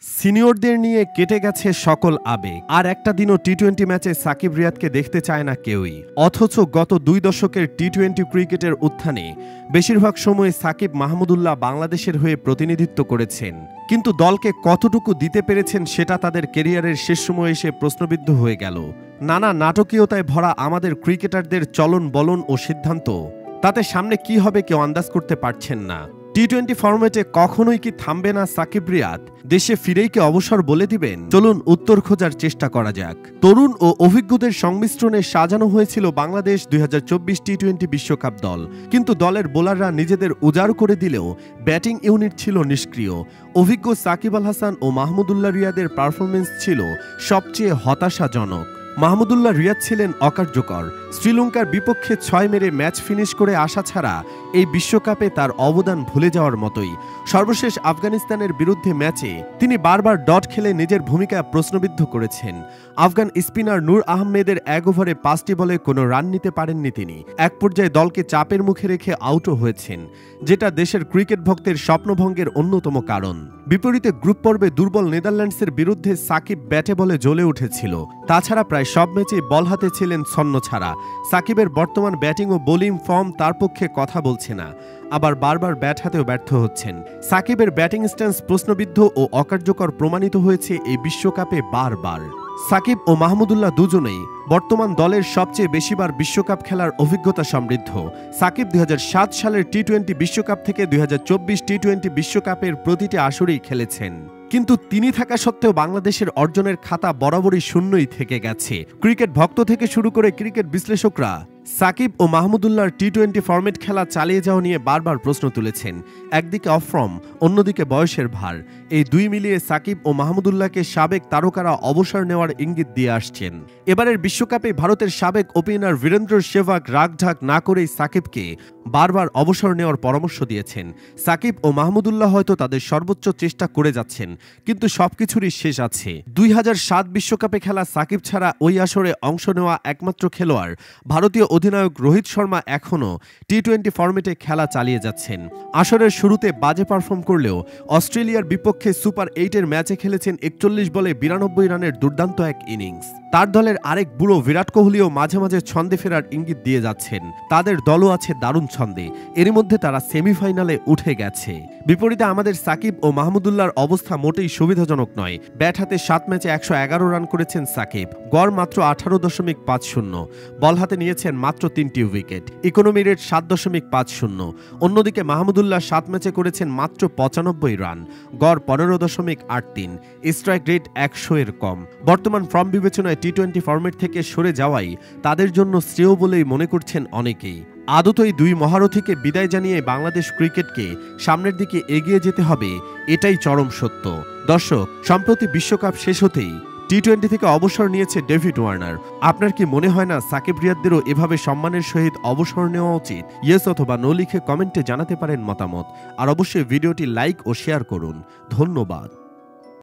সিনিয়রদের নিয়ে কেটে গেছে সকল আবেগ। আর একটা দিনও টি-20 ম্যাচে সাকিব রিয়াদকে দেখতে চায় না কেউই। অথচ গত 2 দশকের টি-20 ক্রিকেটের উত্থানে বেশিরভাগ সময় সাকিব মাহমুদুল্লাহ বাংলাদেশের হয়ে প্রতিনিধিত্ব করেছেন, কিন্তু দলকে কতটুকু দিতে পেরেছেন সেটা তাদের কেরিয়ারের শেষ সময়ে এসে প্রশ্নবিদ্ধ হয়ে গেল। নানা নাটকীয়তায় ভরা আমাদের ক্রিকেটারদের চলন বলন ও সিদ্ধান্ত, তাতে সামনে কি হবে কেউ আন্দাজ করতে পারছেন না। টি-20 ফরম্যাটে কখনোই কি থামবে না সাকিব রিয়াদ? দেশে ফিরেই কি অবসর বলে দিবেন? চলুন উত্তর খোঁজার চেষ্টা করা যাক। তরুণ ও অভিজ্ঞদের সংমিশ্রণে সাজানো হয়েছিল বাংলাদেশ 2024 টি-20 বিশ্বকাপ দল, কিন্তু দলের বোলাররা নিজেদের উজাড় করে দিলেও ব্যাটিং ইউনিট ছিল নিষ্ক্রিয়। অভিজ্ঞ সাকিব আল হাসান ও মাহমুদুল্লাহ রিয়াদের পারফরমেন্স ছিল সবচেয়ে হতাশাজনক। মাহমুদুল্লাহ রিয়াদ ছিলেন অকার্যকর। শ্রীলঙ্কার বিপক্ষে 6 মেরে ম্যাচ ফিনিশ করে আসা ছাড়া এই বিশ্বকাপে তার অবদান ভুলে যাওয়ার মতোই। সর্বশেষ আফগানিস্তানের বিরুদ্ধে ম্যাচে তিনি বারবার ডট খেলে নিজের ভূমিকা প্রশ্নবিদ্ধ করেছেন। আফগান স্পিনার নূর আহমেদের 1 ওভারে 5টি বলে কোনো রান নিতে পারেননি তিনি। এক পর্যায়ে দলকে চাপের মুখে রেখে আউটও হয়েছেন, যেটা দেশের ক্রিকেট ভক্তের স্বপ্নভঙ্গের অন্যতম কারণ। বিপরীতে গ্রুপ পর্বে দুর্বল নেদারল্যান্ডসের বিরুদ্ধে সাকিব ব্যাটে বলে জ্বলে উঠেছিল। তাছাড়া প্রায় সব ম্যাচেই বল হাতে ছিলেন ছন্নছাড়া। সাকিবের বর্তমান ব্যাটিং ও বোলিং ফর্ম তার পক্ষে কথা বলছে না, আবার বারবার ব্যাট হাতেও ব্যর্থ হচ্ছেন। সাকিবের ব্যাটিং স্ট্যান্স প্রশ্নবিদ্ধ ও অকার্যকর প্রমাণিত হয়েছে এই বিশ্বকাপে বারবার। সাকিব ও মাহমুদুল্লাহ দুজনেই বর্তমান দলের সবচেয়ে বেশিবার বিশ্বকাপ খেলার অভিজ্ঞতা সমৃদ্ধ। সাকিব 2007 সালের টি-20 বিশ্বকাপ থেকে 2024 টি-20 বিশ্বকাপের প্রতিটি আসরেই খেলেছেন, কিন্তু তিনি থাকা সত্ত্বেও বাংলাদেশের অর্জনের খাতা বরাবরই শূন্যই থেকে গেছে। ক্রিকেট ভক্ত থেকে শুরু করে ক্রিকেট বিশ্লেষকরা সাকিব ও মাহমুদুল্লাহর টি-20 ফরম্যাট খেলা চালিয়ে যাওয়া নিয়ে বারবার প্রশ্ন তুলেছেন। একদিকে অফ ফর্ম, অন্যদিকে বয়সের ভার, এই দুই মিলিয়ে সাকিব ও মাহমুদুল্লাহকে সাবেক তারকারা অবসর নেওয়ার ইঙ্গিত দিয়ে আসছেন। এবারের বিশ্বকাপে ভারতের সাবেক ওপেনার বীরেন্দ্র সেহবাগ রাগঢাক না করেই সাকিবকে বারবার অবসর নেওয়ার পরামর্শ দিয়েছেন। সাকিব ও মাহমুদুল্লাহ হয়তো তাদের সর্বোচ্চ চেষ্টা করে যাচ্ছেন, কিন্তু সবকিছুরই শেষ আছে। 2007 বিশ্বকাপে খেলা সাকিব ছাড়া ওই আসরে অংশ নেওয়া একমাত্র খেলোয়াড় ভারতীয় অধিনায়ক রোহিত শর্মা এখনও টি-20 ফরম্যাটে খেলা চালিয়ে যাচ্ছেন। আসরের শুরুতে বাজে পারফর্ম করলেও অস্ট্রেলিয়ার বিপক্ষে সুপার 8-এর ম্যাচে খেলেছেন 41 বলে 92 রানের দুর্দান্ত এক ইনিংস। তার দলের আরেক বুড়ো বিরাট কোহলিও মাঝে মাঝে ছন্দে ফেরার ইঙ্গিত দিয়ে যাচ্ছেন। তাদের দলও আছে দারুণ ছন্দে, এরই মধ্যে তারা সেমিফাইনালে উঠে গেছে। বিপরীতে আমাদের সাকিব ও মাহমুদুল্লাহর অবস্থা মোটেই সুবিধাজনক নয়। ব্যাট হাতে 7 ম্যাচে 111 রান করেছেন সাকিব, গড় মাত্র 18.50। বল হাতে নিয়েছেন মাত্র 3টি উইকেট, ইকোনমি রেট 7.50। অন্যদিকে মাহমুদুল্লাহ 7 ম্যাচে করেছেন মাত্র 95 রান, গড় 15.83, স্ট্রাইক রেট 100-এর কম। বর্তমান ফর্ম বিবেচনায় টি-20 ফরম্যাট থেকে সরে যাওয়াই তাদের জন্য শ্রেয় বলেই মনে করছেন অনেকেই। আদতই দুই মহারথীকে বিদায় জানিয়ে বাংলাদেশ ক্রিকেটকে সামনের দিকে এগিয়ে যেতে হবে, এটাই চরম সত্য। দর্শক, সম্প্রতি বিশ্বকাপ শেষ হতেই টি-20 থেকে অবসর নিয়েছে ডেভিড ওয়ার্নার। আপনার কি মনে হয় না সাকিব রিয়াদদেরও এভাবে সম্মানের সহিত অবসর নেওয়া উচিত? ইয়েস অথবা নো লিখে কমেন্টে জানাতে পারেন মতামত। আর অবশ্যই ভিডিওটি লাইক ও শেয়ার করুন। ধন্যবাদ।